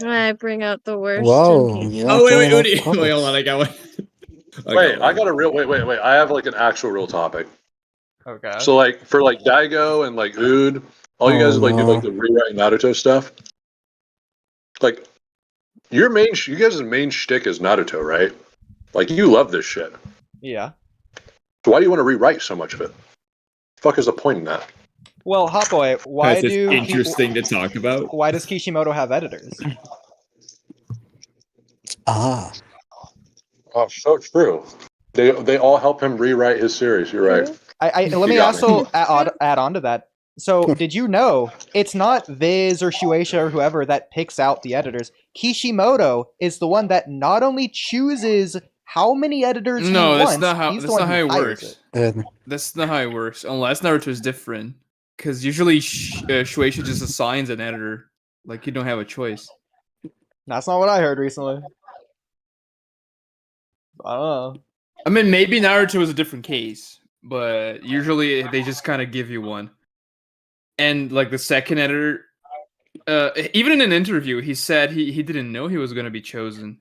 I bring out the worst. Whoa. Oh, wait, Oodie. Wait, hold on. I got one. I got a real... Wait. I have, like, an actual real topic. Okay. So, like, for, like, Dygo and, like, Ood, all you guys, like, do, like, the rewrite Naruto stuff. Like, you guys' main shtick is Naruto, right? Like, you love this shit. Yeah. So why do you want to rewrite so much of it? The fuck is the point in that? Well, Hotboy, why It's do interesting to talk about. why does Kishimoto have editors? Ah. Oh, so true. They all help him rewrite his series. You're right. Let me also add on to that. So, did you know it's not Viz or Shueisha or whoever that picks out the editors? Kishimoto is the one that not only chooses how many editors he wants, that's not how it works. That's not how it works. Unless Naruto is different, because usually Shueisha just assigns an editor. Like, you don't have a choice. That's not what I heard recently. I don't know. I mean, maybe Naruto is a different case, but usually they just kind of give you one. And like the second editor, even in an interview, he said he didn't know he was going to be chosen,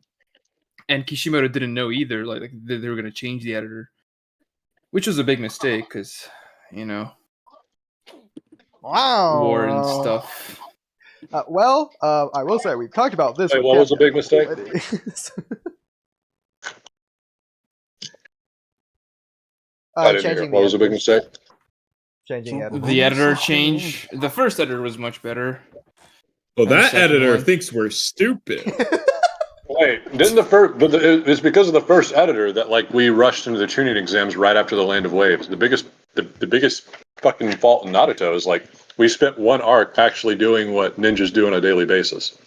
and Kishimoto didn't know either. Like they were going to change the editor, which was a big mistake because war and stuff. I will say we've talked about this. Wait, what was the big mistake? I didn't hear. What was the big mistake? Changing editor. The editor change. The first editor was much better. Well, that editor thinks we're stupid. Wait, didn't the first? But it's because of the first editor that like we rushed into the tuning exams right after the Land of Waves. The biggest fucking fault in Naruto is like we spent one arc actually doing what ninjas do on a daily basis,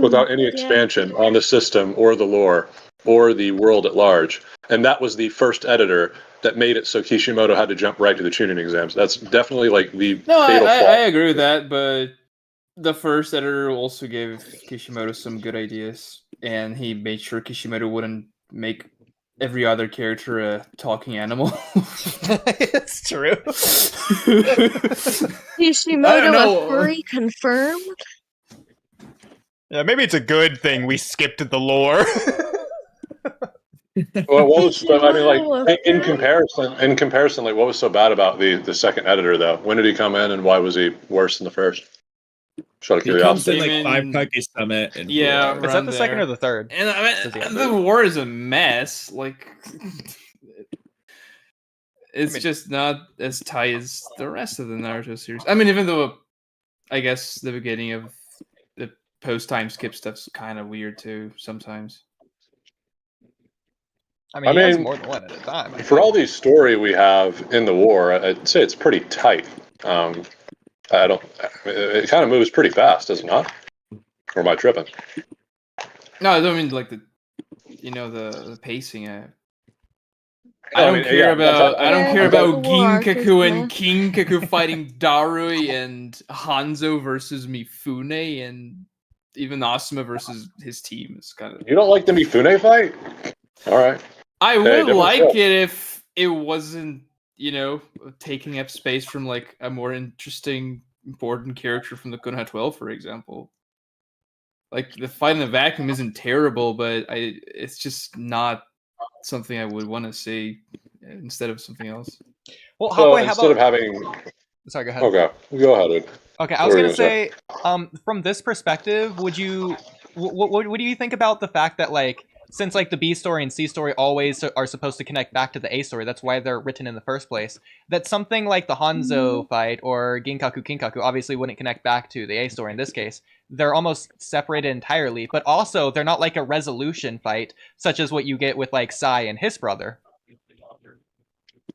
without any expansion on the system or the lore or the world at large. And that was the first editor that made it so Kishimoto had to jump right to the tuning exams. That's definitely like the fatal fault. I agree with that, but the first editor also gave Kishimoto some good ideas, and he made sure Kishimoto wouldn't make every other character a talking animal. It's true. Kishimoto a furry confirmed? Yeah, maybe it's a good thing we skipped the lore. Well, what was? I mean, like in comparison, like what was so bad about the second editor though? When did he come in, and why was he worse than the first? Shut of curiosity. He comes in like 5 Kage Summit. And is that the second or the third? And I mean, the war is a mess. Like, it's just not as tight as the rest of the Naruto series. I mean, even though I guess the beginning of the post-time skip stuff's kind of weird too sometimes. I mean, he has more than one at a time. For all the story we have in the war, I'd say it's pretty tight. It kind of moves pretty fast, does it not? Or am I tripping? No, I don't mean like the pacing. I don't care about Ginkaku and Kinkaku fighting Darui and Hanzo versus Mifune and even Asuma versus his team. Is kind of. You don't like the Mifune fight? All right. I would like it if it wasn't, taking up space from like a more interesting, important character from the Konoha 12, for example. Like the fight in the vacuum isn't terrible, but it's just not something I would want to see instead of something else. Well, Hotboy, instead of having. Sorry, go ahead. Okay, go ahead. Okay, I was gonna say, from this perspective, what do you think about the fact that like? Since like the B story and C story always are supposed to connect back to the A story, that's why they're written in the first place. That something like the Hanzo fight or Kinkaku obviously wouldn't connect back to the A story in this case. They're almost separated entirely, but also they're not like a resolution fight, such as what you get with like Sai and his brother.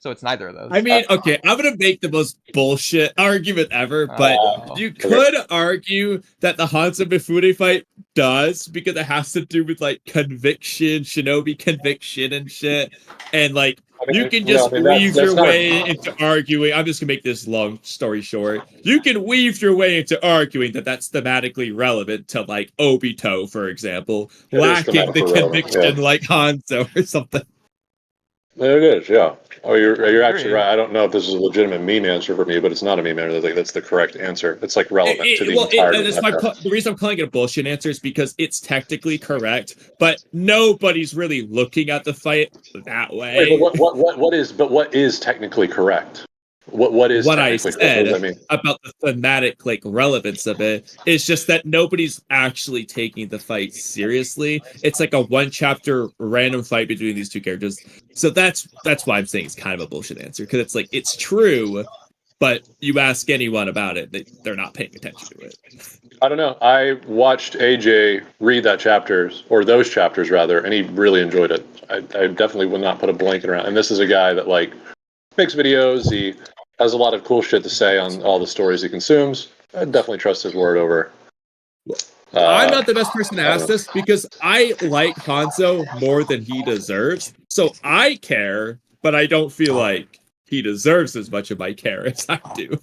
So it's neither of those. I mean, okay, I'm gonna make the most bullshit argument ever, but you could argue that the Hanzo Mifune fight does, because it has to do with like conviction, shinobi conviction and shit. And like you can just weave your way into arguing. I'm just gonna make this long story short. You can weave your way into arguing that that's thematically relevant to like Obito, for example, lacking the conviction like Hanzo or something. There it is. Yeah. Oh, you're actually Agreed. right. I don't know if this is a legitimate meme answer for me, but it's not a meme answer. That's the correct answer. It's like relevant to the entirety. The reason I'm calling it a bullshit answer is because it's technically correct, but nobody's really looking at the fight that way. Wait, but what is technically correct? What is what I technically said correct? What does that mean? about the thematic relevance of it is just that nobody's actually taking the fight seriously. It's like a one chapter random fight between these two characters. So that's why I'm saying it's kind of a bullshit answer, because it's like it's true, but you ask anyone about it, they're not paying attention to it. I don't know. I watched AJ read that chapters, or those chapters rather, and he really enjoyed it. I definitely would not put a blanket around. And this is a guy that makes videos. He has a lot of cool shit to say on all the stories he consumes. I definitely trust his word over. I'm not the best person to ask this because I like Hanzo more than he deserves. So I care, but I don't feel like he deserves as much of my care as I do.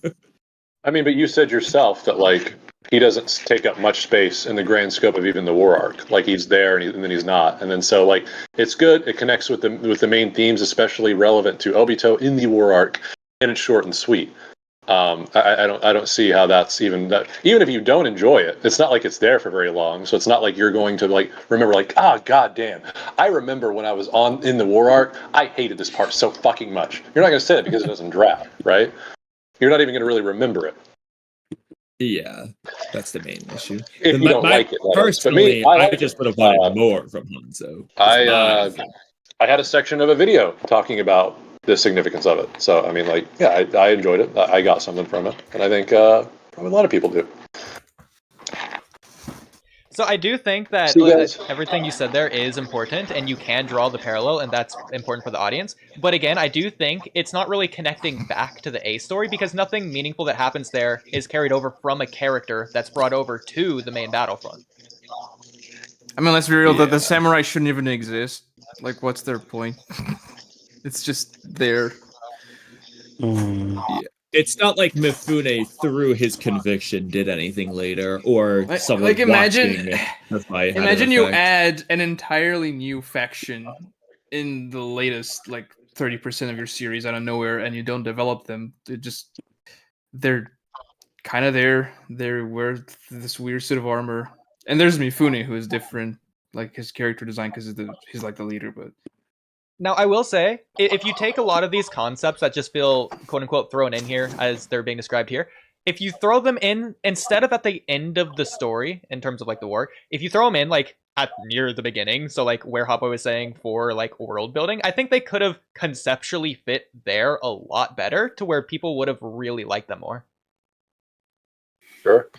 I mean, but you said yourself that he doesn't take up much space in the grand scope of even the war arc. Like he's there and then he's not. And then so it's good. It connects with the main themes, especially relevant to Obito in the war arc. And it's short and sweet. I don't see how that's even if you don't enjoy it, it's not like it's there for very long. So it's not like you're going to remember god damn, I remember when I was in the war arc, I hated this part so fucking much. You're not going to say it because it doesn't draft, right? You're not even going to really remember it. Yeah, that's the main issue. If you don't like it, personally, I just would have wanted more from Hanzo. I had a section of a video talking about the significance of it. So, I mean, I enjoyed it. I got something from it. And I think probably a lot of people do. So I do think that everything you said there is important, and you can draw the parallel, and that's important for the audience. But again, I do think it's not really connecting back to the A story, because nothing meaningful that happens there is carried over from a character that's brought over to the main battlefront. I mean, let's be real, the samurai shouldn't even exist. What's their point? It's just there. Yeah. It's not like Mifune, through his conviction, did anything later, or someone imagine you effect. add an entirely new faction in the latest 30% of your series out of nowhere, and you don't develop them. They're kind of there. They wear this weird suit of armor, and there's Mifune, who is different, his character design, because he's the leader, but. Now, I will say, if you take a lot of these concepts that just feel, quote-unquote, thrown in here, as they're being described here, if you throw them in, instead of at the end of the story, in terms of, the war, if you throw them in, at near the beginning, so, where Hotboy was saying for, world building, I think they could have conceptually fit there a lot better, to where people would have really liked them more. Sure.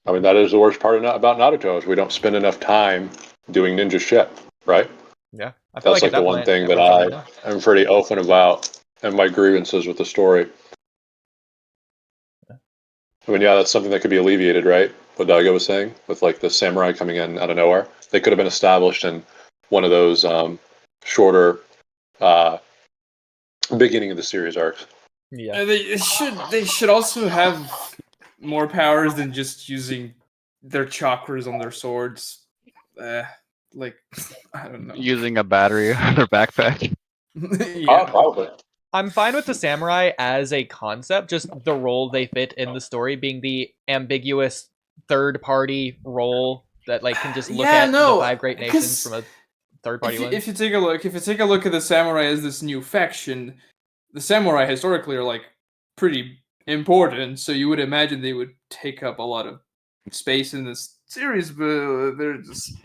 I mean, that is the worst part about Naruto, is we don't spend enough time doing ninja shit, right? Yeah. I feel That's the one thing that I am pretty open about, and my grievances with the story. Yeah. I mean, that's something that could be alleviated, right? What Dygo was saying, with the samurai coming in out of nowhere. They could have been established in one of those shorter beginning of the series arcs. Yeah. They should also have more powers than just using their chakras on their swords. I don't know. Using a battery on their backpack. Yeah. Probably. I'm fine with the samurai as a concept, just the role they fit in the story being the ambiguous third-party role that can just look at the 5 great nations from a third-party lens. If you take a look at the samurai as this new faction, the samurai historically are pretty important, so you would imagine they would take up a lot of space in this series, but they're just,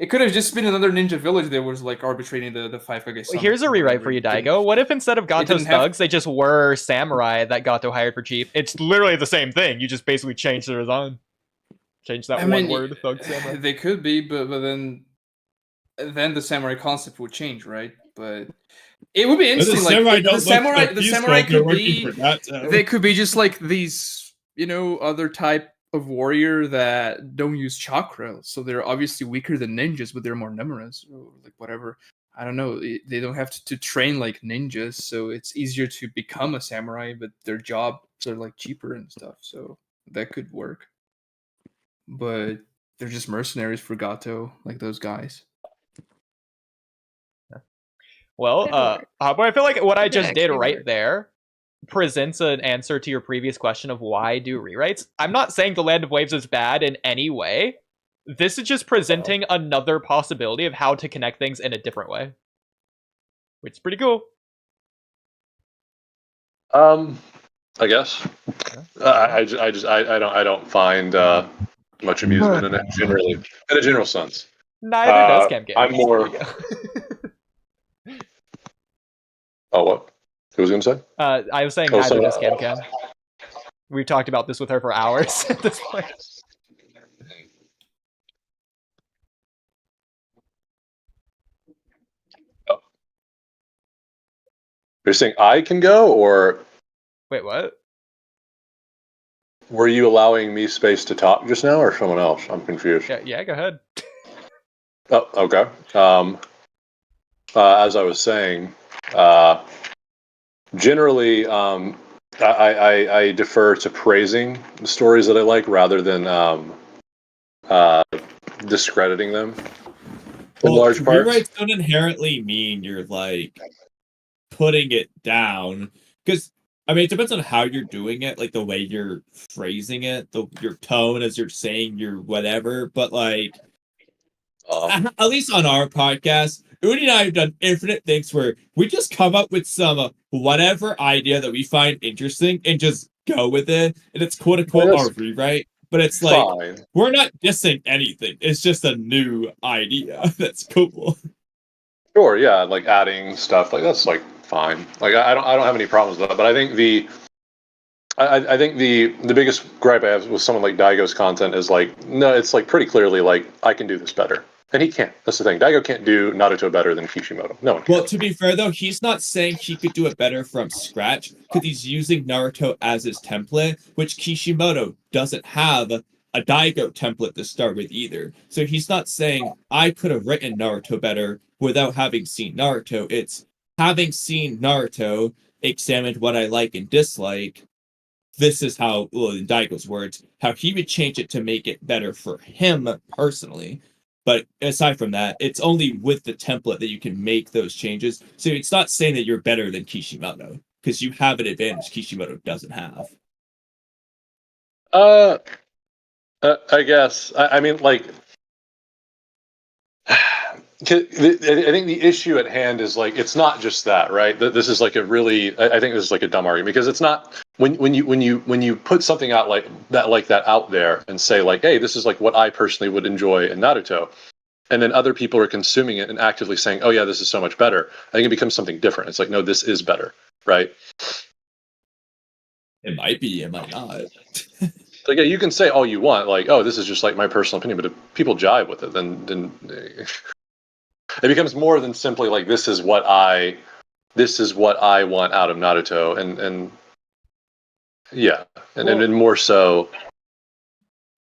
it could have just been another ninja village that was arbitrating the 5 Kage. Well, here's a rewrite for you, Dygo. What if instead of Gato's thugs, they just were samurai that Gato hired for cheap? It's literally the same thing. You just basically changed their design. Change that one word, thug samurai. They could be, but then the samurai concept would change, right? But it would be interesting. The samurai could be. They could be just these, other type of warrior that don't use chakra, so they're obviously weaker than ninjas, but they're more numerous, or whatever. I don't know. They don't have to train like ninjas, so it's easier to become a samurai, but their jobs are cheaper and stuff, so that could work. But they're just mercenaries for Gato, those guys. Well, Hotboy, I feel like what I just Yeah, did actually right work. there presents an answer to your previous question of why do rewrites. I'm not saying the Land of Waves is bad in any way. This is just presenting another possibility of how to connect things in a different way, which is pretty cool. I guess. I don't find much amusement in it generally, in a general sense. Neither does Cam. I'm more. Oh, what? Who was going to say? I was saying neither does Cam. We've talked about this with her for hours at this point. Oh. You're saying I can go, or Wait, what? were you allowing me space to talk just now, or someone else? I'm confused. Yeah, go ahead. Oh, okay. As I was saying, generally, I defer to praising the stories that I like rather than discrediting them. In large part, rewrites don't inherently mean you're like putting it down, because I mean it depends on how you're doing it, like the way you're phrasing it, your tone as you're saying your whatever. But like, at least on our podcast, Oodie and I have done infinite things where we just come up with some whatever idea that we find interesting and just go with it, and it's quote unquote our rewrite. But it's like fine. we're not dissing anything. It's just a new idea. That's cool. Sure, yeah, like adding stuff like that's like fine. Like I don't have any problems with that. But I think I think the biggest gripe I have with someone like Dygo's content is like, no, it's like pretty clearly like I can do this better. And he can't. That's the thing. Dygo can't do Naruto better than Kishimoto. No one can. Well, to be fair though, he's not saying he could do it better from scratch because he's using Naruto as his template, which Kishimoto doesn't have a Dygo template to start with either. So he's not saying I could have written Naruto better without having seen Naruto. It's having seen Naruto, examined what I like and dislike. This is how, well, in Daigo's words, how he would change it to make it better for him personally. But aside from that, it's only with the template that you can make those changes. So it's not saying that you're better than Kishimoto, because you have an advantage Kishimoto doesn't have. I guess. I mean, like, I think the issue at hand is like it's not just that, right? This is like a really. I think this is like a dumb argument because it's not when you put something out like that out there and say like, hey, this is like what I personally would enjoy in Naruto, and then other people are consuming it and actively saying, oh yeah, this is so much better. I think it becomes something different. It's like, no, this is better, right? It might be, it might not. Like, yeah, you can say all you want, like, oh, this is just like my personal opinion, but if people jive with it, then it becomes more than simply like this is what I want out of Naruto, and yeah, and more so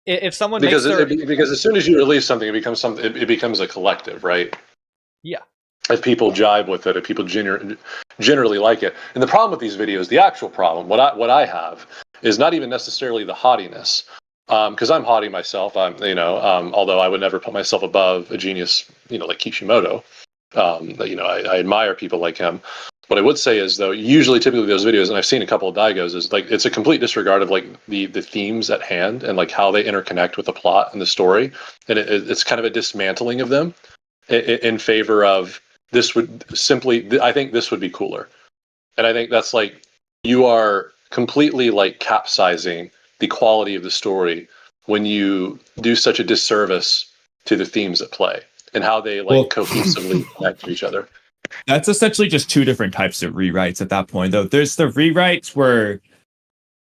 If someone because makes because as soon as you release something, it becomes something. It becomes a collective, right? Yeah. If people jive with it, if people generally like it, and the problem with these videos, the actual problem, what I have is not even necessarily the haughtiness, because I'm haughty myself. Although I would never put myself above a genius, like Kishimoto. I admire people like him. What I would say is, though, typically those videos, and I've seen a couple of Dygos, is like it's a complete disregard of like the themes at hand and like how they interconnect with the plot and the story, and it's kind of a dismantling of them in favor of this would simply. I think this would be cooler, and I think that's like you are completely like capsizing the quality of the story when you do such a disservice to the themes at play and how they like cohesively connect to each other. That's essentially just two different types of rewrites at that point, though. There's the rewrites where,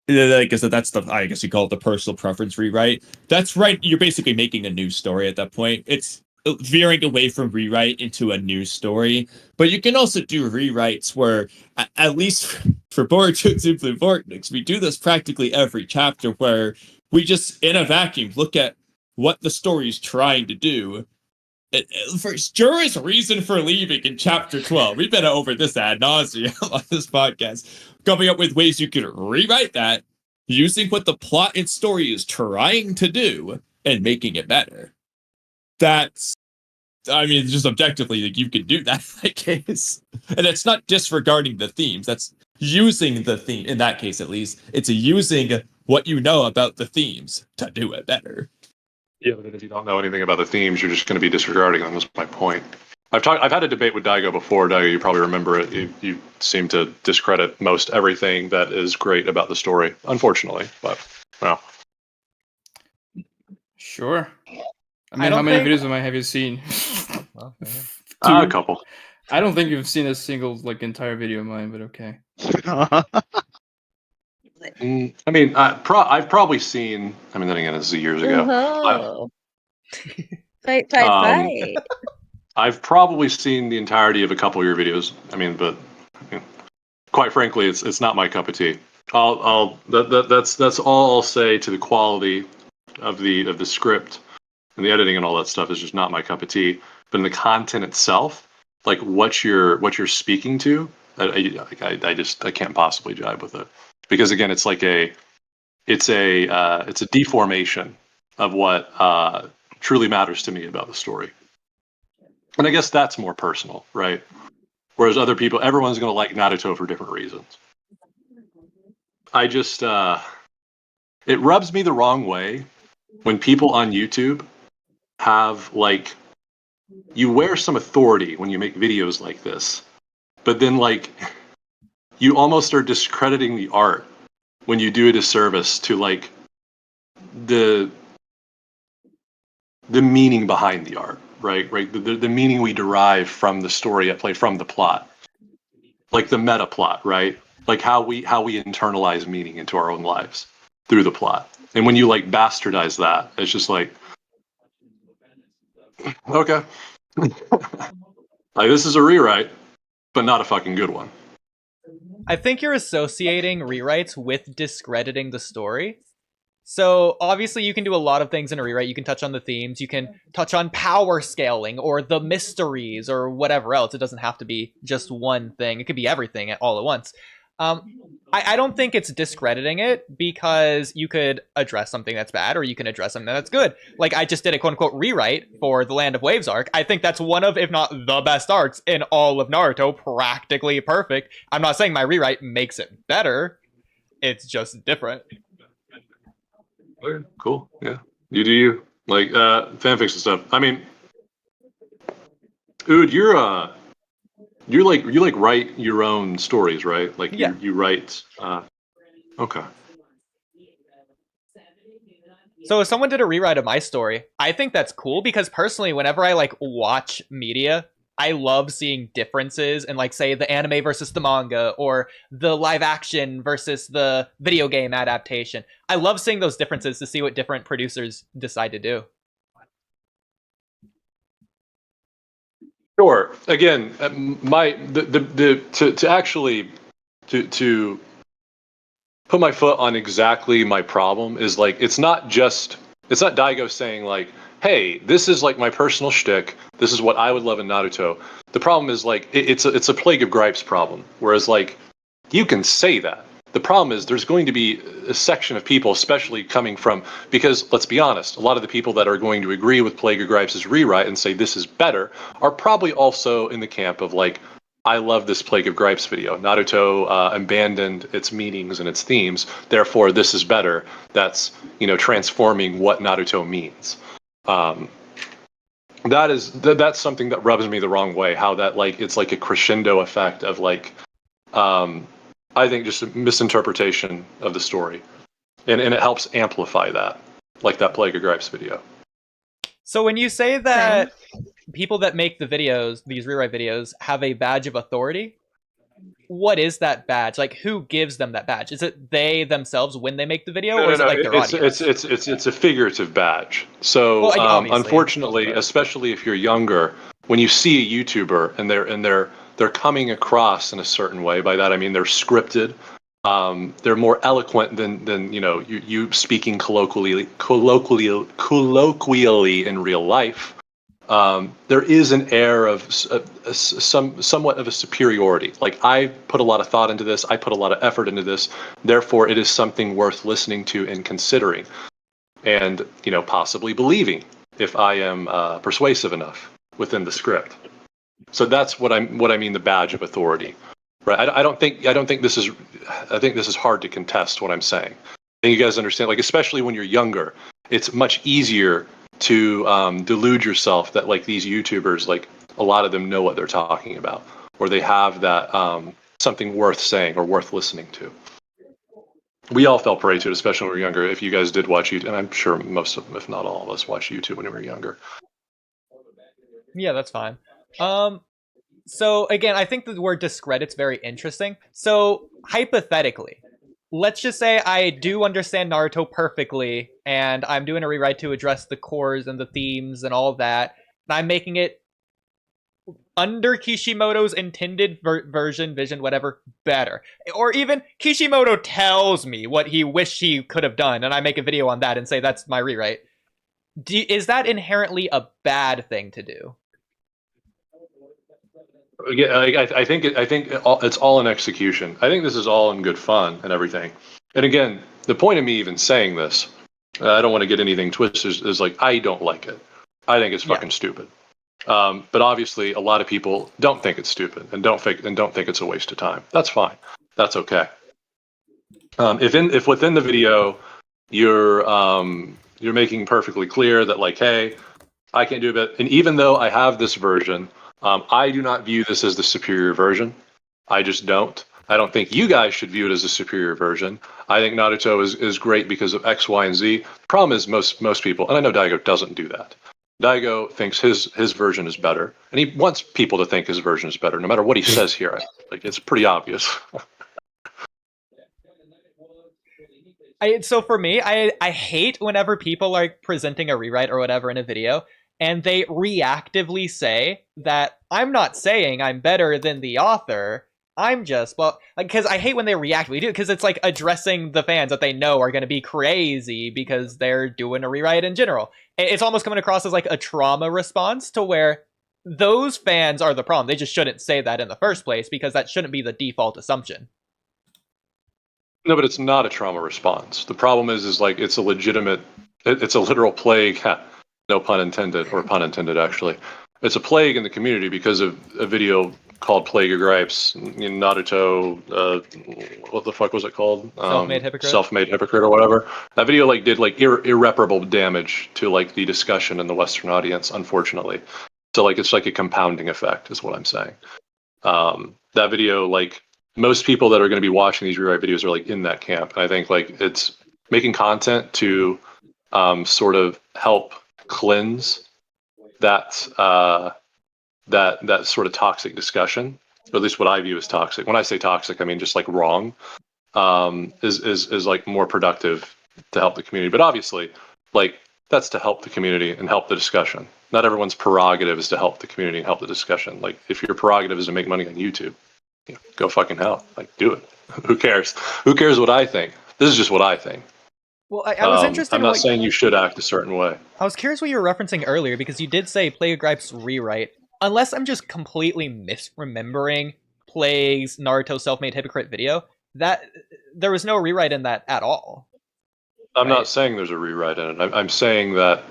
like I said, I guess you call it the personal preference rewrite. That's right. You're basically making a new story at that point. It's veering away from rewrite into a new story. But you can also do rewrites where, at least for Boruto Simply Vortex, we do this practically every chapter where we just, in a vacuum, look at what the story is trying to do. For Jura's reason for leaving in chapter 12, we've been over this ad nauseum on this podcast, coming up with ways you can rewrite that using what the plot and story is trying to do and making it better. That's I mean, just objectively, like, you could do that in that case. And it's not disregarding the themes. That's using the theme, in that case at least. It's using what you know about the themes to do it better. Yeah, but if you don't know anything about the themes, you're just going to be disregarding them. Is my point. I've had a debate with Dygo before. Dygo, you probably remember it. You seem to discredit most everything that is great about the story, unfortunately. But well, Sure. I mean, how many videos have you seen? Well, a couple. I don't think you've seen a single like entire video of mine, but okay. I mean, I've probably seen. I mean, then again, this is years ago. Oh. Fight. I've probably seen the entirety of a couple of your videos. I mean, but quite frankly, it's not my cup of tea. That's all I'll say to the quality of the script and the editing and all that stuff is just not my cup of tea. But in the content itself, like what you're speaking to, I can't possibly jive with it because again, it's like it's a deformation of what truly matters to me about the story. And I guess that's more personal, right? Whereas other people, everyone's going to like Naruto for different reasons. I just, it rubs me the wrong way when people on YouTube have, like, you wear some authority when you make videos like this, but then, like, you almost are discrediting the art when you do a disservice to, like, the meaning behind the art. Right. The meaning we derive from the story at play, from the plot, like the meta plot, right? Like how we internalize meaning into our own lives through the plot. And when you like bastardize that, it's just like, okay, like this is a rewrite, but not a fucking good one. I think you're associating rewrites with discrediting the story. So obviously you can do a lot of things in a rewrite. You can touch on the themes, you can touch on power scaling or the mysteries or whatever else. It doesn't have to be just one thing. It could be everything all at once. I don't think it's discrediting it because you could address something that's bad or you can address something that's good. Like I just did a quote-unquote rewrite for the Land of Waves arc. I think that's one of, if not the best arcs in all of Naruto. Practically perfect. I'm not saying my rewrite makes it better. It's just different. Okay, cool. Yeah. You do you. Like, fanfics and stuff. I mean, Ood, you write your own stories, right? Like, yeah. you write, okay. So if someone did a rewrite of my story, I think that's cool because personally, whenever I, like, watch media, I love seeing differences in, like, say, the anime versus the manga or the live action versus the video game adaptation. I love seeing those differences to see what different producers decide to do. Sure. Again, to actually put my foot on exactly my problem is like it's not Daigo saying like, hey, this is like my personal shtick. This is what I would love in Naruto. The problem is like it's a plague of gripes problem. Whereas like you can say that. The problem is there's going to be a section of people, especially coming from, because let's be honest, a lot of the people that are going to agree with Plague of Gripes' rewrite and say this is better are probably also in the camp of like, I love this Plague of Gripes video. Naruto abandoned its meanings and its themes, therefore this is better. That's, transforming what Naruto means. That's something that rubs me the wrong way, how that like it's like a crescendo effect of like I think just a misinterpretation of the story. And it helps amplify that, like that Plague of Gripes video. So when you say that people that make the videos, these rewrite videos, have a badge of authority, what is that badge? Like, who gives them that badge? Is it they themselves when they make the video, or is it like their audience? It's a figurative badge. So unfortunately, especially if you're younger, when you see a YouTuber and they're coming across in a certain way, by that I mean they're scripted. They're more eloquent than you speaking colloquially in real life. There is an air of somewhat of a superiority. Like I put a lot of thought into this, I put a lot of effort into this. Therefore, it is something worth listening to and considering, and possibly believing if I am persuasive enough. within the script. So that's what I mean the badge of authority, right? I think this is hard to contest what I'm saying. I think you guys understand, like, especially when you're younger, it's much easier to delude yourself that, like, these YouTubers, like, a lot of them know what they're talking about, or they have that something worth saying or worth listening to. We all fell prey to it, especially when we were younger. If you guys did watch YouTube, and I'm sure most of them, if not all of us, watched YouTube when we were younger. Yeah, that's fine. So again, I think the word discredit's very interesting. So hypothetically, let's just say I do understand Naruto perfectly, and I'm doing a rewrite to address the cores and the themes and all of that, and I'm making it under Kishimoto's intended vision, whatever, better. Or even Kishimoto tells me what he wished he could have done, and I make a video on that and say that's my rewrite. Is that inherently a bad thing to do? Yeah, I think it's all in execution. I think this is all in good fun and everything. And again, the point of me even saying this, I don't want to get anything twisted, is like, I don't like it. I think it's fucking stupid. But obviously, a lot of people don't think it's stupid and don't think it's a waste of time. That's fine. That's okay. If within the video you're making perfectly clear that, like, hey, I can't do it, and even though I have this version, I do not view this as the superior version. I just don't. I don't think you guys should view it as a superior version. I think Naruto is great because of X, Y, and Z. The problem is most people, and I know Dygo doesn't do that. Dygo thinks his version is better, and he wants people to think his version is better, no matter what he says here. Like, it's pretty obvious. So for me, I hate whenever people are presenting a rewrite or whatever in a video, and they reactively say that I'm not saying I'm better than the author. I'm just, well, because I hate when they reactively do it, because it's like addressing the fans that they know are going to be crazy because they're doing a rewrite in general. It's almost coming across as like a trauma response to where those fans are the problem. They just shouldn't say that in the first place because that shouldn't be the default assumption. No, but it's not a trauma response. The problem is like it's a legitimate, it's a literal plague. No pun intended, or pun intended actually. It's a plague in the community because of a video called Plague of Gripes in Naruto. What the fuck was it called? Self-made hypocrite. Self-made hypocrite or whatever. That video like did like irreparable damage to like the discussion in the Western audience, unfortunately. So like it's like a compounding effect, is what I'm saying. That video, like most people that are going to be watching these rewrite videos are like in that camp. And I think like it's making content to sort of help cleanse that that sort of toxic discussion, or at least what I view as toxic. When I say toxic, I mean just like wrong, is like more productive to help the community. But obviously, like that's to help the community and help the discussion. Not everyone's prerogative is to help the community and help the discussion. Like if your prerogative is to make money on YouTube, you know, go fucking hell. Like do it. Who cares? Who cares what I think? This is just what I think. Well, I was interested. I'm not saying you should act a certain way. I was curious what you were referencing earlier because you did say Plague of Gripes rewrite. Unless I'm just completely misremembering Plague's Naruto self-made hypocrite video, that there was no rewrite in that at all. I'm not saying there's a rewrite in it. I'm saying that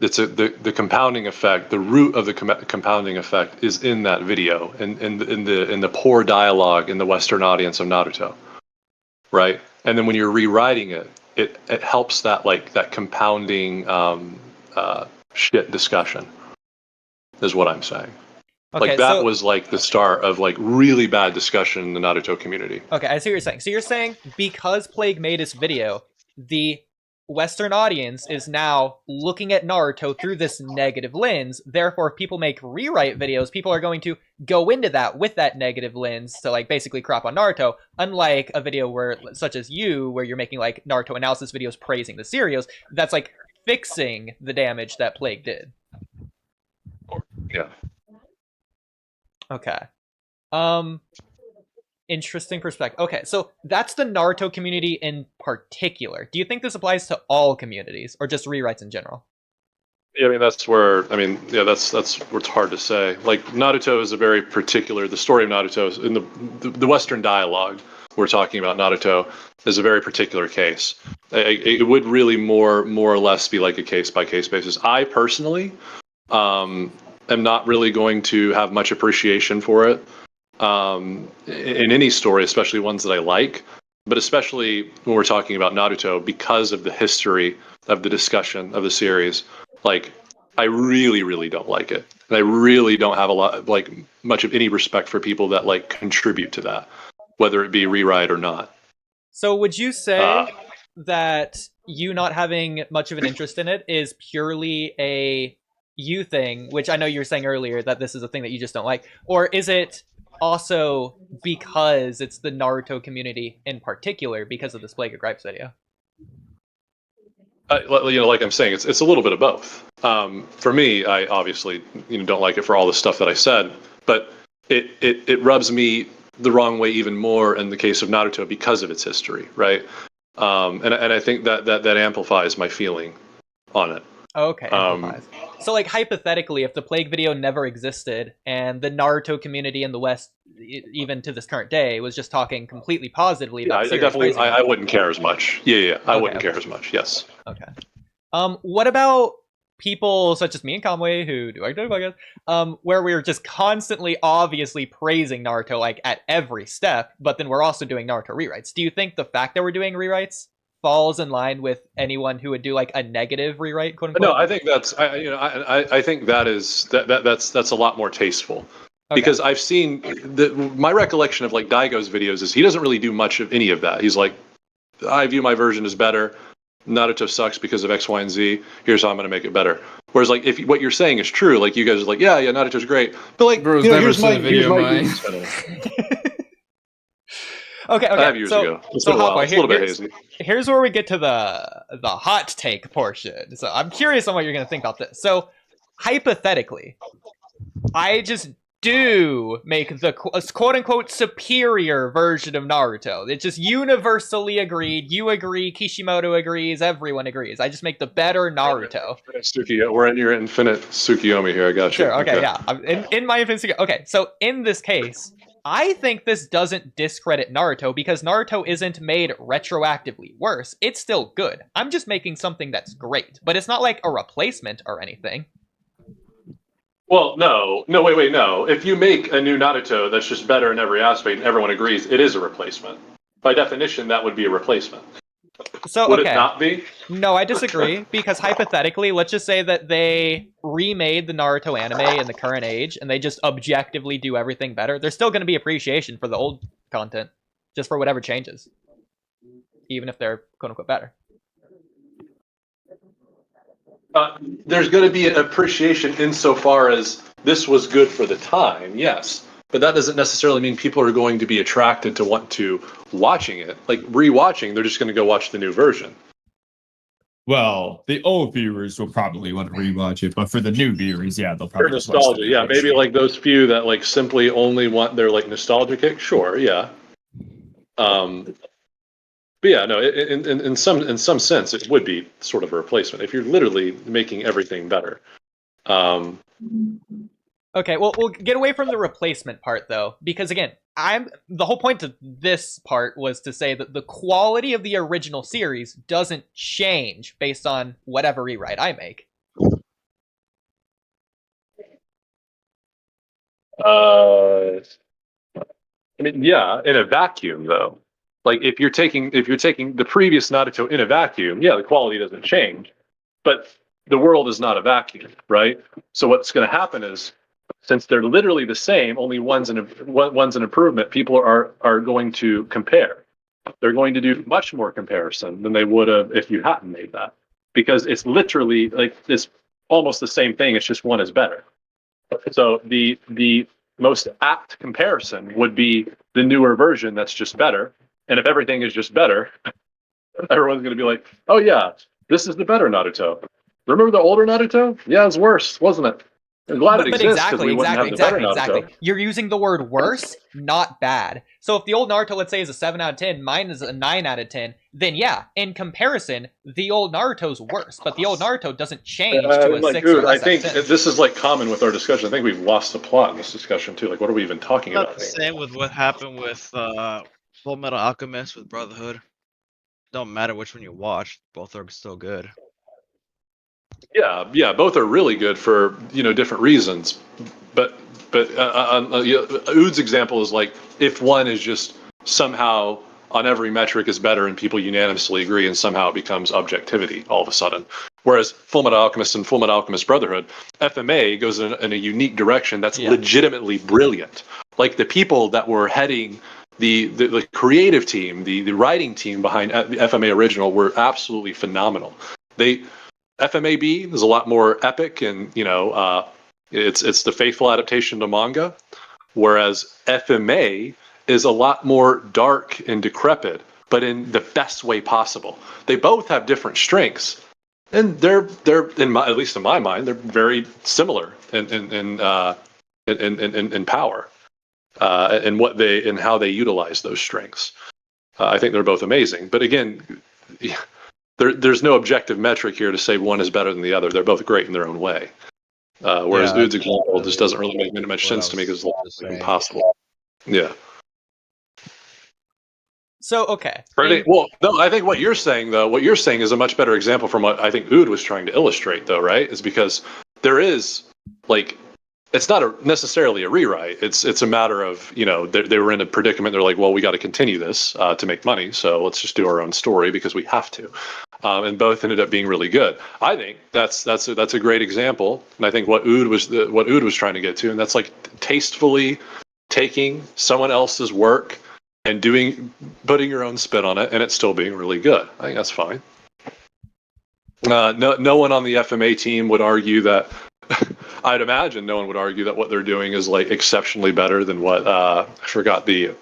it's the compounding effect. The root of the compounding effect is in that video, in the poor dialogue in the Western audience of Naruto, right? And then when you're rewriting it, it helps that like that compounding shit discussion. Is what I'm saying. Okay, like that was like the start of like really bad discussion in the Naruto community. Okay, I see what you're saying. So you're saying because Plague made this video, the Western audience is now looking at Naruto through this negative lens. Therefore, if people make rewrite videos, people are going to go into that with that negative lens to like basically crap on Naruto. Unlike a video where, such as you, where you're making like Naruto analysis videos praising the series, that's like fixing the damage that Plague did. Yeah. Okay. Interesting perspective. Okay, so that's the Naruto community in particular. Do you think this applies to all communities or just rewrites in general? Yeah, I mean that's where that's where it's hard to say. Like Naruto is a very particular. The story of Naruto is in the Western dialogue we're talking about. Naruto is a very particular case. It would really more or less be like a case by case basis. I personally. am not really going to have much appreciation for it in any story, especially ones that I like. But especially when we're talking about Naruto, because of the history of the discussion of the series, like I really, really don't like it, and I really don't have a lot, like much of any respect for people that like contribute to that, whether it be rewrite or not. So would you say that you not having much of an interest in it is purely a you thing, which I know you were saying earlier that this is a thing that you just don't like, or is it also because it's the Naruto community in particular because of this Plague of Gripes video? Like I'm saying, it's a little bit of both. For me, I obviously don't like it for all the stuff that I said, but it rubs me the wrong way even more in the case of Naruto because of its history, right? And I think that amplifies my feeling on it. Okay, amplifies. So, like, hypothetically, if the Plague video never existed and the Naruto community in the West, even to this current day, was just talking completely positively about I wouldn't care as much. Yeah, I wouldn't care as much. Yes. Okay. What about people such as me and Kamui, who do like podcast, where we were just constantly, obviously praising Naruto like at every step, but then we're also doing Naruto rewrites? Do you think the fact that we're doing rewrites falls in line with anyone who would do like a negative rewrite, quote unquote? No, I think that's I think that's a lot more tasteful. Okay. Because I've seen my recollection of like Dygo's videos is he doesn't really do much of any of that. He's like, I view my version as better. Naruto sucks because of X, Y, and Z. Here's how I'm going to make it better. Whereas, like, if what you're saying is true, like you guys are like, yeah, Naruto's great, but like, Bro's never seen a video of mine. Okay. 5 years ago. It's been a while. It's a little bit hazy. Here's where we get to the hot take portion. So I'm curious on what you're going to think about this. So hypothetically, I just do make the quote-unquote superior version of Naruto. It's just universally agreed. You agree, Kishimoto agrees, everyone agrees. I just make the better Naruto. We're in your infinite Tsukiyomi here, I got you. Sure, okay. Yeah. I'm in my infinite Okay, so in this case, I think this doesn't discredit Naruto because Naruto isn't made retroactively worse. It's still good. I'm just making something that's great, but it's not like a replacement or anything. Well, no. If you make a new Naruto that's just better in every aspect and everyone agrees, it is a replacement. By definition, that would be a replacement. So, would it not be? No, I disagree, because hypothetically, let's just say that they remade the Naruto anime in the current age, and they just objectively do everything better. There's still going to be appreciation for the old content, just for whatever changes. Even if they're quote-unquote better. There's going to be an appreciation insofar as this was good for the time, yes. But that doesn't necessarily mean people are going to be attracted to want to watching it. Like rewatching, they're just going to go watch the new version. Well, the old viewers will probably want to rewatch it, but for the new viewers, yeah, they'll probably for nostalgia. Yeah, maybe like those few that like simply only want their like nostalgia kick. Sure, yeah. But yeah, no. In some sense, it would be sort of a replacement if you're literally making everything better. Okay, well, we'll get away from the replacement part, though, because, again, the whole point of this part was to say that the quality of the original series doesn't change based on whatever rewrite I make. I mean, yeah, in a vacuum, though. Like, if you're taking the previous Naruto in a vacuum, yeah, the quality doesn't change. But the world is not a vacuum, right? So what's going to happen is, since they're literally the same, only one's an improvement, people are going to compare. They're going to do much more comparison than they would have if you hadn't made that. Because it's literally, like, it's almost the same thing, it's just one is better. So the most apt comparison would be the newer version that's just better. And if everything is just better, everyone's going to be like, oh yeah, this is the better Naruto. Remember the older Naruto? Yeah, it's worse, wasn't it? I'm glad it exists because we wouldn't have the better Naruto. Exactly. You're using the word worse, not bad. So if the old Naruto, let's say, is a 7 out of 10, mine is a 9 out of 10, then yeah, in comparison, the old Naruto's worse. But the old Naruto doesn't change to a 6 or less. I think this is like common with our discussion. I think we've lost the plot in this discussion too. Like, what are we even talking about? The same with what happened with Full Metal Alchemist with Brotherhood. Don't matter which one you watch, both are still good. Yeah, both are really good for different reasons. But Ood's example is like if one is just somehow on every metric is better and people unanimously agree, and somehow it becomes objectivity all of a sudden. Whereas Fullmetal Alchemist and Fullmetal Alchemist Brotherhood, FMA goes in a unique direction that's legitimately brilliant. Like the people that were heading the creative team, the writing team behind the FMA original were absolutely phenomenal. FMAB is a lot more epic, and it's the faithful adaptation to manga, whereas FMA is a lot more dark and decrepit, but in the best way possible. They both have different strengths, and they're at least in my mind, they're very similar in power, and how they utilize those strengths. I think they're both amazing, but again, there's no objective metric here to say one is better than the other. They're both great in their own way. Whereas Ood's example just doesn't really make much sense to me because it's impossible. Yeah. So okay. Well, no, I think what you're saying is a much better example from what I think Ood was trying to illustrate, though, right? Is because there is like, it's not necessarily a rewrite. It's a matter of they were in a predicament. They're like, well, we got to continue this to make money, so let's just do our own story because we have to. And both ended up being really good. I think that's a great example, and I think what Ood was trying to get to, and that's like tastefully taking someone else's work and putting your own spin on it, and it's still being really good. I think that's fine. No one on the FMA team would argue that. I'd imagine no one would argue that what they're doing is like exceptionally better than what I forgot the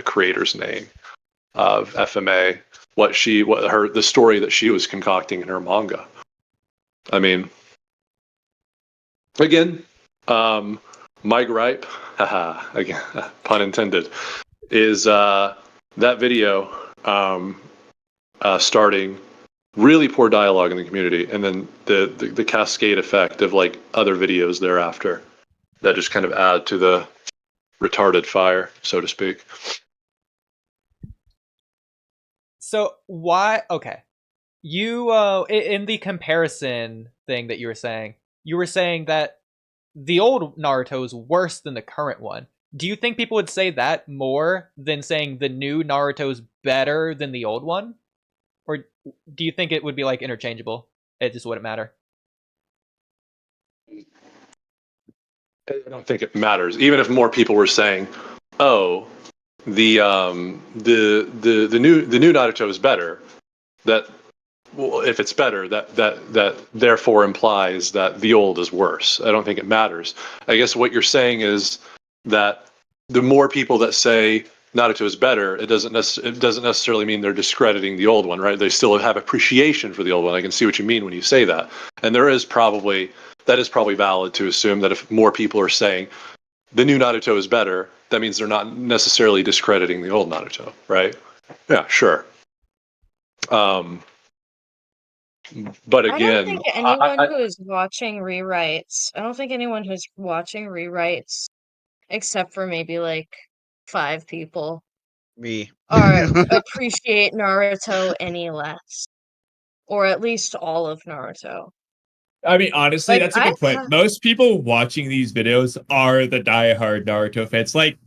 creator's name of FMA. The story that she was concocting in her manga. I mean, again, my gripe, again, pun intended, is that video starting really poor dialogue in the community, and then the cascade effect of like other videos thereafter that just kind of add to the retarded fire, so to speak. So why? Okay, you in the comparison thing that you were saying that the old Naruto is worse than the current one. Do you think people would say that more than saying the new Naruto is better than the old one? Or do you think it would be like interchangeable? It just wouldn't matter? I don't think it matters. Even if more people were saying, "Oh, the new Naruto is better," if it's better, that therefore implies that the old is worse. I don't think it matters. I guess what you're saying is that the more people that say Naruto is better, it doesn't necessarily mean they're discrediting the old one, right? They still have appreciation for the old one. I can see what you mean when you say that, and that is probably valid to assume that if more people are saying the new Naruto is better, that means they're not necessarily discrediting the old Naruto, right? Yeah, sure. But again, I don't think anyone who's watching rewrites, except for maybe like 5 people, Me. or appreciate Naruto any less, or at least all of Naruto. I mean, honestly, Like, that's a good point. Most people watching these videos are the diehard Naruto fans. Like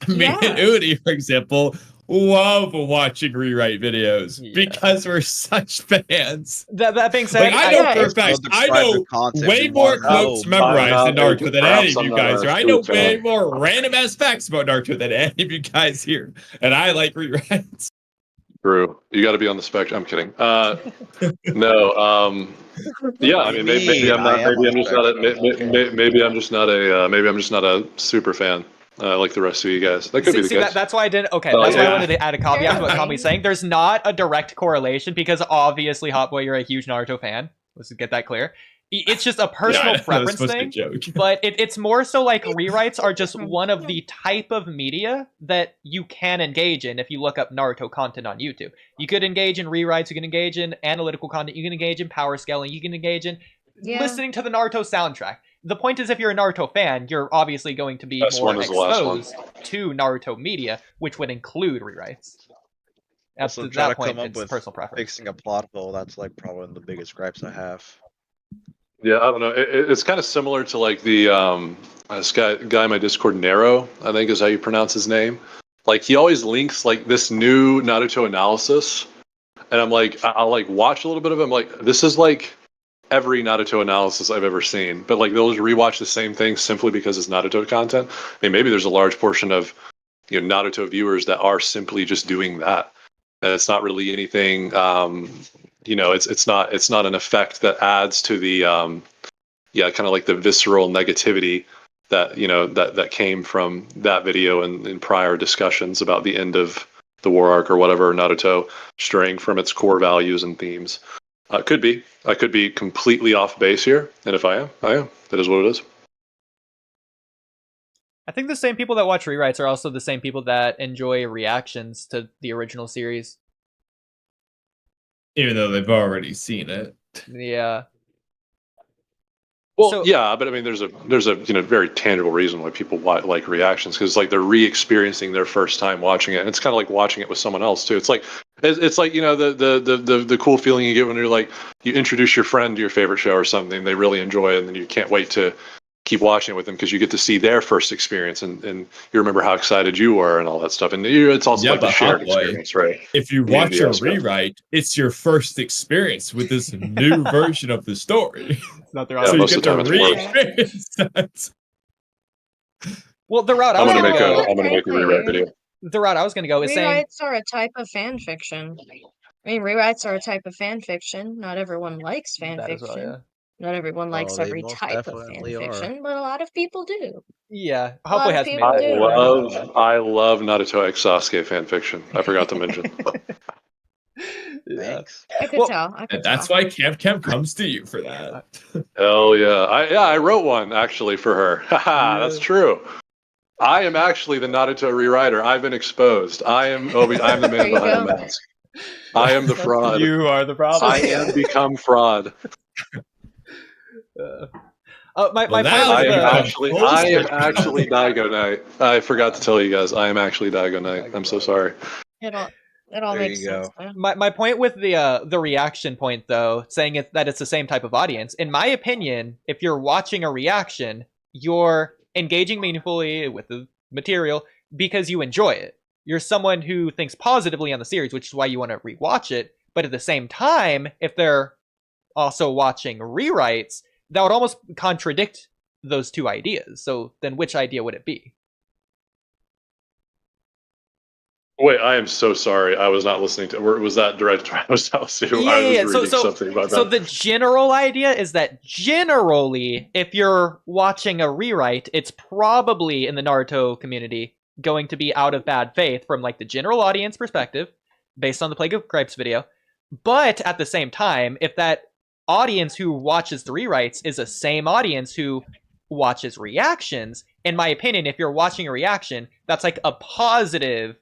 me and Oodie, for example, love watching rewrite videos because we're such fans. That being said, like, I know for a fact, I know way more quotes memorized than Naruto than any of you guys here. I know way more random ass facts about Naruto than any of you guys here, and I like rewrites. True. You got to be on the spectrum. I'm kidding. No. Yeah. I mean, maybe I'm just not a super fan. Like the rest of you guys. That could be the case. That's why I didn't. Okay, that's why I wanted to add a caveat to what Kamui's saying. There's not a direct correlation because obviously, Hotboy, you're a huge Naruto fan. Let's get that clear. It's just a personal preference thing. But it's more so like rewrites are just one of the type of media that you can engage in if you look up Naruto content on YouTube. You could engage in rewrites. You can engage in analytical content. You can engage in power scaling. You can engage in listening to the Naruto soundtrack. The point is, if you're a Naruto fan, you're obviously going to be more exposed to Naruto media, which would include rewrites. At that point, it's personal preference. Fixing a plot hole, that's like probably one of the biggest gripes I have. Yeah, I don't know. It's kind of similar to like the this guy in my Discord, Nero, I think is how you pronounce his name. Like he always links like this new Naruto analysis, and I'm like, I'll like watch a little bit of it. I'm like, this is like every Naruto analysis I've ever seen. But like they'll just rewatch the same thing simply because it's Naruto content. I mean, maybe there's a large portion of Naruto viewers that are simply just doing that. And it's not really anything. It's not an effect that adds to the kind of like the visceral negativity that that came from that video and in prior discussions about the end of the war arc or whatever, Naruto straying from its core values and themes. Could be. I could be completely off base here, and if I am, I am. That is what it is. I think the same people that watch rewrites are also the same people that enjoy reactions to the original series. Even though they've already seen it. Yeah. Well, yeah, but I mean, there's a very tangible reason why people like reactions, because like they're re-experiencing their first time watching it, and it's kind of like watching it with someone else too. It's like the cool feeling you get when you're like you introduce your friend to your favorite show or something, they really enjoy it, and then you can't wait to keep watching it with them because you get to see their first experience and you remember how excited you were and all that stuff. And it's also like the shared experience, right? If you watch a rewrite, it's your first experience with this new version of the story. It's not the route. route. So you get to re-experience that. Well, the route I'm gonna make a rewrite video. The route I was gonna go is saying rewrites are a type of fan fiction. I mean, rewrites are a type of fan fiction. Not everyone likes fan fiction. Well, yeah. Not everyone likes they every most type of fan definitely are. fiction, but a lot of people do. Yeah, A lot Hotboy of has made people that. do. I love Naruto X Sasuke fanfiction. I forgot to mention. Thanks. I could tell. And that's why Camp comes to you for that. Hell yeah. I wrote one actually for her. Haha, that's true. I am actually the Naruto rewriter. I've been exposed. I am the man behind the mask. I am the fraud. You are the problem. I am become fraud. My point I am was actually Dygonight. I forgot to tell you guys. I am actually Dygonight. I'm so sorry. It all makes sense. My point with the reaction point, though, saying that it's the same type of audience. In my opinion, if you're watching a reaction, you're engaging meaningfully with the material because you enjoy it. You're someone who thinks positively on the series, which is why you want to rewatch it. But at the same time, if they're also watching rewrites, that would almost contradict those two ideas. So then which idea would it be? Wait, I am so sorry. I was not listening to. Was that directed? I was not listening. I was reading something about that. So the general idea is that generally, if you're watching a rewrite, it's probably in the Naruto community going to be out of bad faith from like the general audience perspective, based on the Plague of Gripes video. But at the same time, if that audience who watches the rewrites is the same audience who watches reactions, in my opinion, if you're watching a reaction, that's like a positive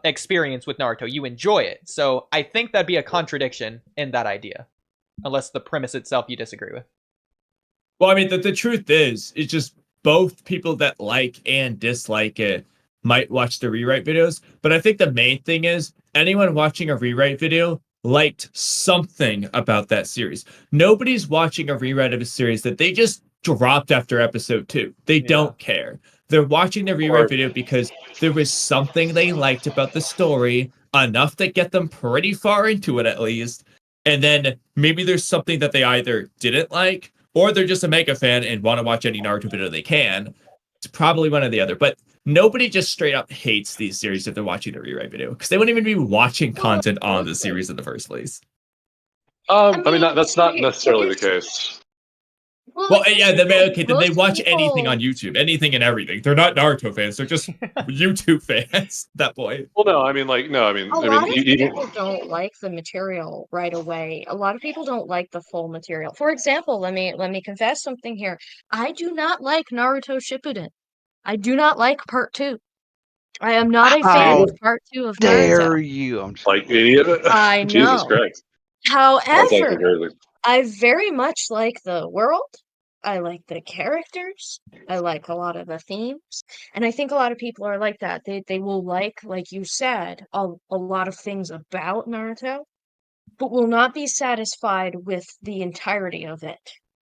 experience with Naruto. You enjoy it. So I think that'd be a contradiction in that idea, unless the premise itself you disagree with. Well, I mean, the truth is, it's just both people that like and dislike it might watch the rewrite videos. But I think the main thing is anyone watching a rewrite video liked something about that series. Nobody's watching a rewrite of a series that they just dropped after episode 2. They don't care. They're watching the rewrite video because there was something they liked about the story, enough to get them pretty far into it at least. And then maybe there's something that they either didn't like, or they're just a mega fan and want to watch any Naruto video they can. It's probably one or the other. But nobody just straight up hates these series if they're watching the rewrite video, because they wouldn't even be watching content on the series in the first place. I mean that's not necessarily the case. Well, yeah, then they watch anything on YouTube, anything and everything. They're not Naruto fans; they're just YouTube fans. At that point. Well, no, I mean, a lot of people don't like the material right away. A lot of people don't like the full material. For example, let me confess something here. I do not like Naruto Shippuden. I do not like Part 2. I am not a fan of Part 2 of Naruto. Dare you? I'm just like idiot. I know. Jesus Christ. However, I very much like the world. I like the characters. I like a lot of the themes. And I think a lot of people are like that. They will like you said, a lot of things about Naruto. but will not be satisfied with the entirety of it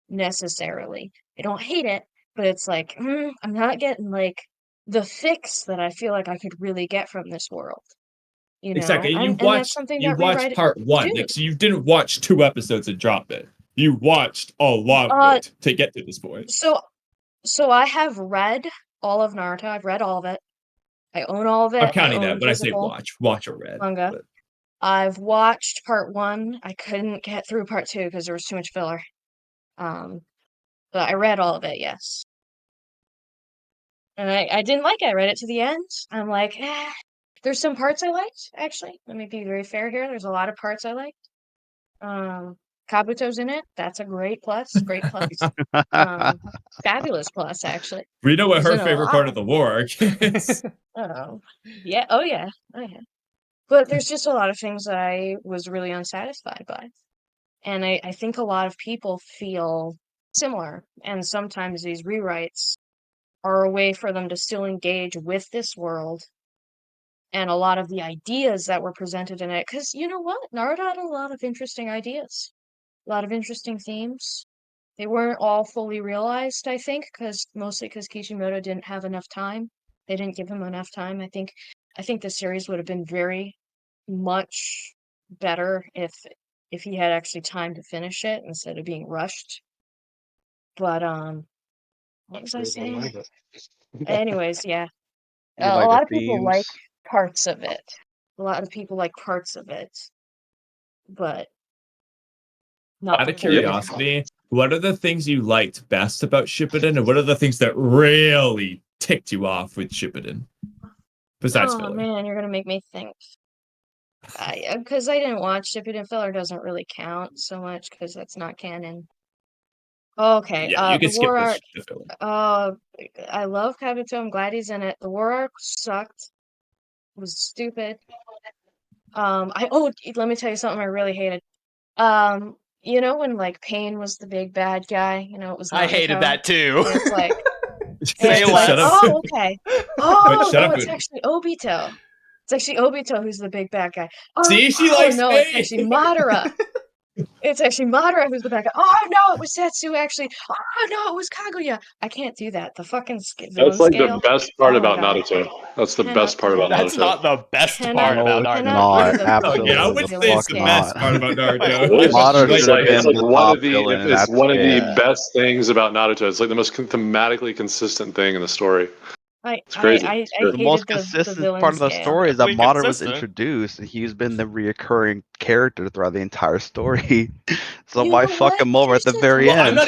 necessarily. I don't hate it, but it's like, I'm not getting like the fix that I feel like I could really get from this world. You know, Exactly. and that's something You that watched part one. do. Like, so you didn't watch 2 episodes and drop it. You watched a lot of it to get to this point. So I have read all of Naruto. I've read all of it. I own all of it. I'm counting I own that when I say physical watch or read. manga. But I've watched part 1. I couldn't get through part 2 because there was too much filler. But I read all of it, yes. And I didn't like it. I read it to the end. I'm like, there's some parts I liked, actually. Let me be very fair here. There's a lot of parts I liked. Kabuto's in it. That's a great plus. Great plus. Fabulous plus, actually. we know what He's her in a favorite lot. part of the war arc is. Yeah. Oh, yeah. But there's just a lot of things that I was really unsatisfied by. And I think a lot of people feel similar. And sometimes these rewrites are a way for them to still engage with this world and a lot of the ideas that were presented in it. Because you know what? Naruto had a lot of interesting ideas, a lot of interesting themes. They weren't all fully realized, I think, mostly because Kishimoto didn't have enough time. They didn't give him enough time. I think the series would have been very much better if he had actually time to finish it instead of being rushed. But what was I saying? Anyways, yeah. You A like lot the of people themes? like parts of it. A lot of people like parts of it, but not Out the of whole curiosity, what are the things you liked best about Shippuden, and what are the things that really ticked you off with Shippuden? Besides Oh filler. man, you're gonna make me think. Because I didn't watch Shippuden. Filler doesn't really count so much because that's not canon. Okay, Yeah, you the can skip war arc. the filler. I love Kabuto. I'm glad he's in it. The war arc sucked. It was stupid. Let me tell you something I really hated. You know when like Pain was the big bad guy? You know, it was I hated Naruto? that too. And it's like, Say it's like, Shut up. oh, okay. Oh, shut no, up, it's Oodie. actually Obito. It's actually Obito who's the big bad guy. See, she likes no, me. it's actually Madara. It's actually Madara who's the bad guy. Oh no, it was Setsu actually. Oh no, it was Kaguya. I can't do that. The fucking villain That's like scale. the best part Oh my about God. Naruto. That's the Cannot best part do about that. That's Naruto. not the best Cannot- part about No, it's Naruto. cannot do not. the Absolutely Yeah, I fucking would the say villain it's the fuck scale. best not. part about Naruto. Madara It's should like have been it's the like one top of the villain in it's that one of the scale. best things about Naruto. It's like the most thematically consistent thing in the story. It's crazy. I It's good. The most hated the consistent villain part of the scale. story is that Definitely Madara was consistent. introduced, and he's been the reoccurring character throughout the entire story. So You why know fuck what? him over at the Here's the very Well, end?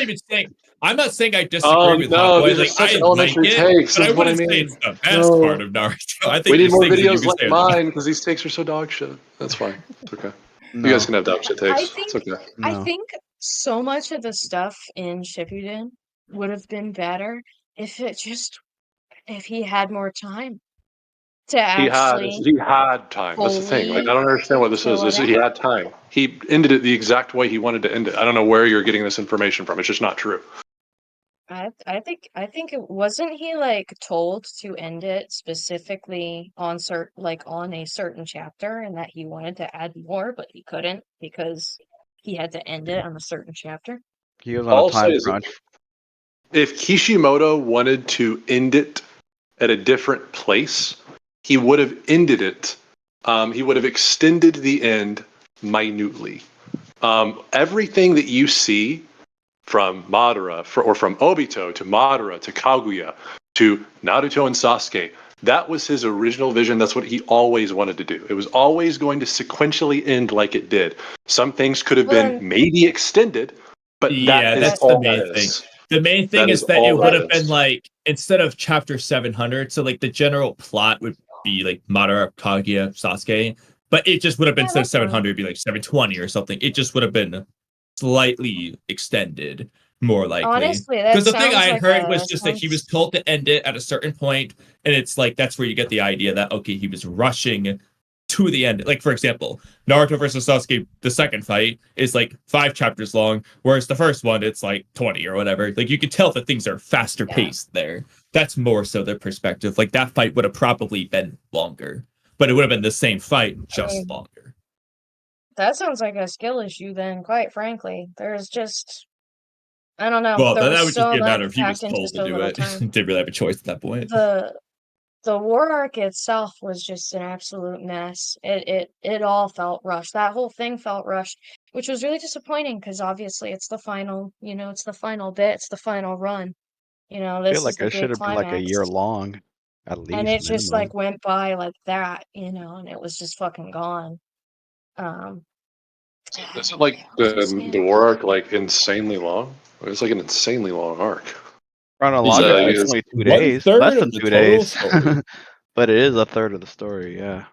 I'm not saying I disagree Oh with no, Hotboy. these are Like, such I like elementary it, takes. but I That's what I wouldn't say mean. it's the best No. part of Naruto. I think We need there's more things that you videos can like say about it. mine because these takes are so dog shit. That's fine. It's okay. No, You guys can have dog shit I takes. think It's okay. I no. think so much of the stuff in Shippuden would have been better if he had more time to actually He had time. That's the thing. Like I don't understand what this fill is. it He out. had time. He ended it the exact way he wanted to end it. I don't know where you're getting this information from. It's just not true. I think it wasn't he like told to end it specifically on on a certain chapter and that he wanted to add more but he couldn't because he had to end it on a certain chapter. He was on a All I'll say time is crunch. if Kishimoto wanted to end it at a different place, he would have ended it. He would have extended the end minutely. Everything that you see from Madara or from Obito to Madara to Kaguya to Naruto and Sasuke, that was his original vision. That's what he always wanted to do. It was always going to sequentially end like it did. Some things could have Well, been maybe extended, but Yeah, that is that's all the main that thing. is. The main thing That is is that it all would that have been is. like, instead of chapter 700, so like the general plot would be like Madara, Kaguya, Sasuke, but it just would have been instead of that's fine. 700, it'd be like 720 or something. It just would have been slightly extended, more likely. Honestly, that Because the thing sounds I like heard was just that he was sounds- told to end it at a certain point, and it's like that's where you get the idea that okay, he was rushing to the end. Like for example, Naruto versus Sasuke, the second fight is like 5 chapters long, whereas the first one it's like 20 or whatever. Like you could tell that things are faster paced there. That's more so their perspective. Like that fight would have probably been longer, but it would have been the same fight, just longer. That sounds like a skill issue then, quite frankly. There's just, I don't know. Well, there then was that would just so be a matter much of he was packed into told to so do little it. time. Didn't really have a choice at that point. The war arc itself was just an absolute mess. It all felt rushed. That whole thing felt rushed, which was really disappointing because obviously it's the final, it's the final bit, it's the final run. I This feel is like the it should big have been like a climax. year long, at And least it just minimum. went by like that, and it was just fucking gone. Isn't like the war arc like insanely long? It's like an insanely long arc. Chronologically, Is- it's only 2 1/3 days, less than of the 2 total days. story. But it is a third of the story, yeah.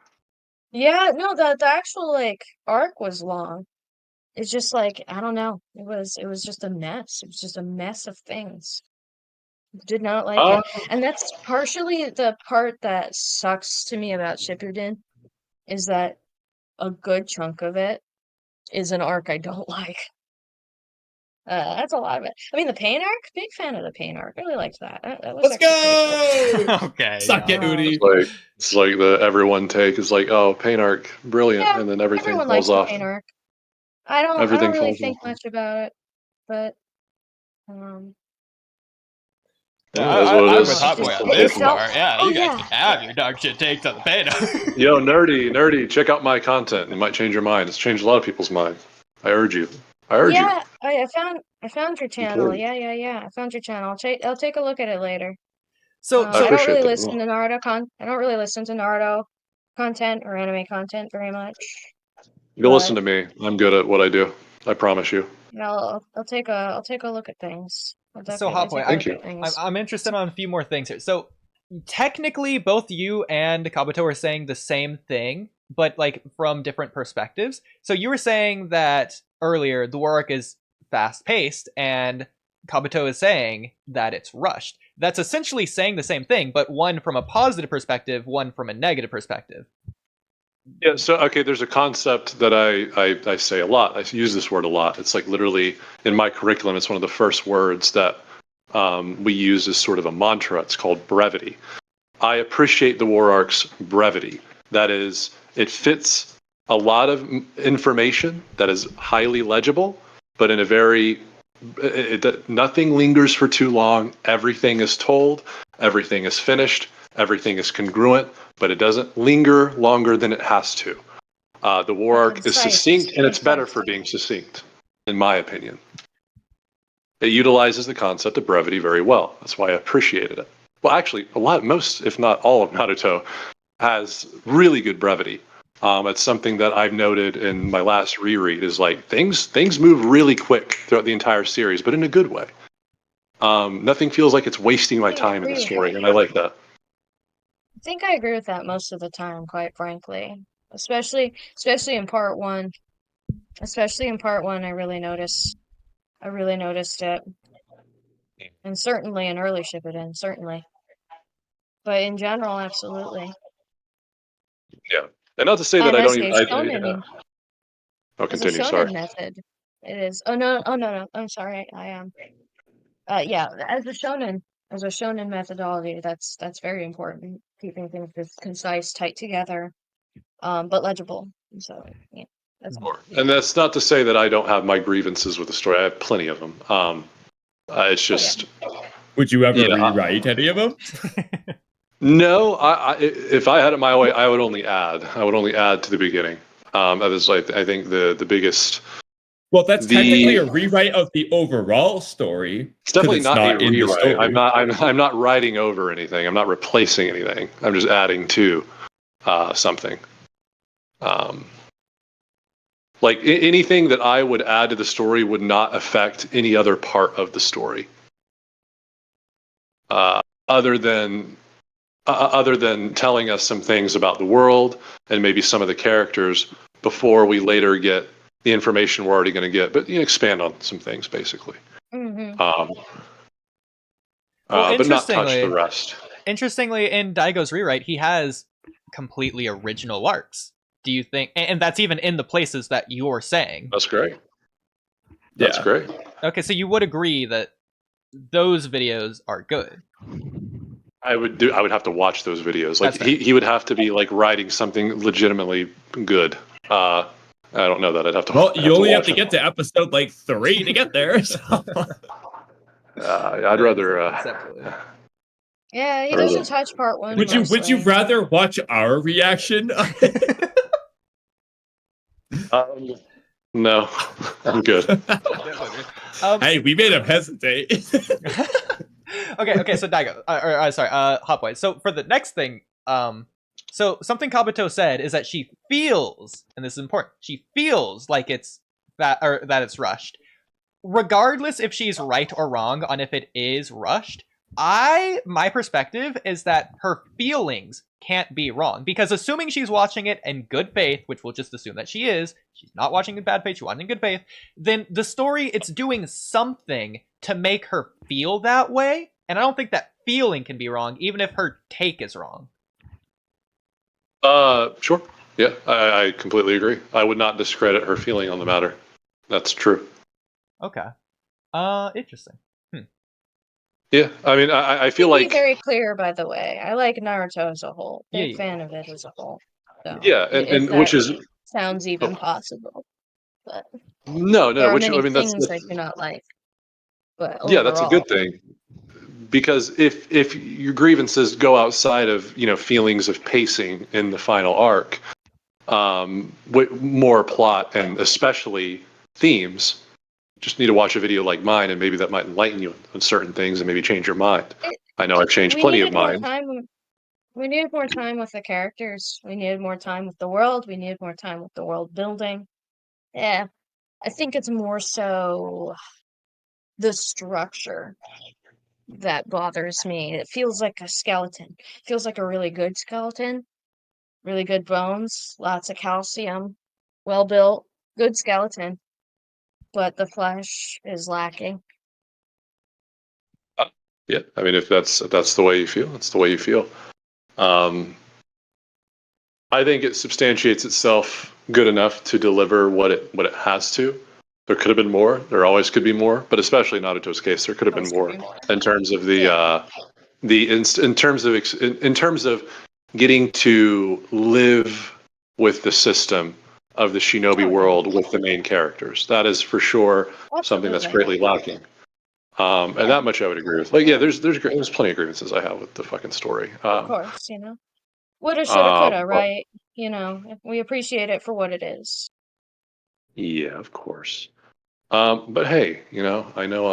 Yeah, no, the actual arc was long. It's just I don't know. It was just a mess. It was just a mess of things. Did not like it. And that's partially the part that sucks to me about Shippuden, is that a good chunk of it is an arc I don't like. That's a lot of it. I mean, the pain arc, big fan of the pain arc. Really liked that. That was Let's actually pretty cool. go! Okay. Suck it, Oodie. it's like the everyone take is like, oh, pain arc, brilliant, Yeah, and then everything everyone likes falls the off. pain arc. I don't Everything really falls think off. much about it, but Yeah, It is what it I'm is. with Hotboy Just- on it this felt- part. Yeah, oh, you guys yeah. can have your dog shit takes on the pain arc. Yo, nerdy, check out my content. It might change your mind. It's changed a lot of people's mind. I urge you. Yeah, I found your channel. Important. Yeah. I found your channel. I'll take a look at it later. So, I I don't appreciate really that. listen to Naruto I don't really listen to Naruto content or anime content very much. Go listen to me. I'm good at what I do. I promise you. I'll take a look at things. I'll So definitely Hotboy, take a Thank look you. at things. I'm interested on a few more things here. So technically, both you and Kabuto are saying the same thing, but from different perspectives. So you were saying that earlier the war arc is fast paced, and Kabuto is saying that it's rushed. That's essentially saying the same thing, but one from a positive perspective, one from a negative perspective. Yeah, so okay, there's a concept that I say a lot. I use this word a lot. It's like literally in my curriculum, it's one of the first words that we use as sort of a mantra. It's called brevity. I appreciate the war arc's brevity. That is, it fits a lot of information that is highly legible, but in a very nothing lingers for too long. Everything is told. Everything is finished. Everything is congruent, but it doesn't linger longer than it has to. The war arc is Concise. succinct, and it's better for being succinct, in my opinion. It utilizes the concept of brevity very well. That's why I appreciated it. Well, actually, most, if not all of Naruto has really good brevity. It's something that I've noted in my last reread is things move really quick throughout the entire series, but in a good way. Nothing feels like it's wasting my time in the story, and I like that. I think I agree with that most of the time, quite frankly. Especially in part one. Especially in part one, I really noticed it. And certainly in early Shippuden, certainly. But in general, absolutely. Yeah. And not to say that And I as don't a even. shonen, Oh, as a continue. shonen Sorry. method, it is. Oh no, I'm sorry. I am. Yeah, as a shonen methodology, that's very important. Keeping things just concise, tight together, but legible. So yeah, that's And that's not to say that I don't have my grievances with the story. I have plenty of them. It's just. Would you ever Yeah. rewrite any of them? No, if I had it my way, I would only add. I would only add to the beginning. That is, I think, the biggest. Well, that's technically a rewrite of the overall story. It's definitely not a in the rewrite. story. I'm not writing over anything. I'm not replacing anything. I'm just adding to something. Anything that I would add to the story would not affect any other part of the story. Other than telling us some things about the world and maybe some of the characters before we later get the information we're already going to get, but expand on some things basically. Mm-hmm. But not touch the rest. Interestingly, in Dygo's rewrite, he has completely original arcs. Do you think, and that's even in the places that you're saying? That's great. That's great. Okay, so you would agree that those videos are good. I would have to watch those videos. He would have to be writing something legitimately good. I don't know that. I'd have to. Well, I'd you only have watch to it. get to episode like 3 to get there. So. I'd rather. Separately. Yeah, he Or doesn't the- touch part one. Would you mostly. rather watch our reaction? No, I'm good. Hey, we made him hesitate. Okay, so Daigo, sorry, Hotboy. So for the next thing, so something Kabuto said is that she feels, and this is important, she feels like that it's rushed. Regardless if she's right or wrong on if it is rushed, my perspective is that her feelings can't be wrong, because assuming she's watching it in good faith, which we'll just assume that she is, she's not watching in bad faith, she's watching in good faith, then the story, it's doing something to make her feel that way, and I don't think that feeling can be wrong, even if her take is wrong. Sure. Yeah, I completely agree. I would not discredit her feeling on the matter. That's true. Okay. Interesting. Yeah, I mean, I feel To like. be very clear, by the way, I like Naruto as a whole. Big Yeah. fan of it as a whole. So, Yeah, if and that which is sounds even possible, but no, there are which many I mean that's things I do not like. But yeah, that's a overall, good thing. Because if your grievances go outside of feelings of pacing in the final arc, with more plot and especially themes, just need to watch a video like mine, and maybe that might enlighten you on certain things and maybe change your mind. I know I've changed plenty of mine. We needed more time with the characters. We needed more time with the world. We needed more time with the world building. Yeah, I think it's more so the structure that bothers me. It feels like a skeleton. It feels like a really good skeleton. Really good bones, lots of calcium, well built, good skeleton. But the flesh is lacking. Yeah, I mean, if that's the way you feel, it's the way you feel. I think it substantiates itself good enough to deliver what it has to. There could have been more. There always could be more, but especially in Naruto's case, there could have been more in terms of in terms of getting to live with the system of the shinobi world with the main characters. That is for sure something that's greatly lacking. And that much I would agree with. Like, yeah, there's plenty of grievances I have with the fucking story. Of course, woulda, shoulda, coulda, right? We appreciate it for what it is. Yeah, of course. But hey, I know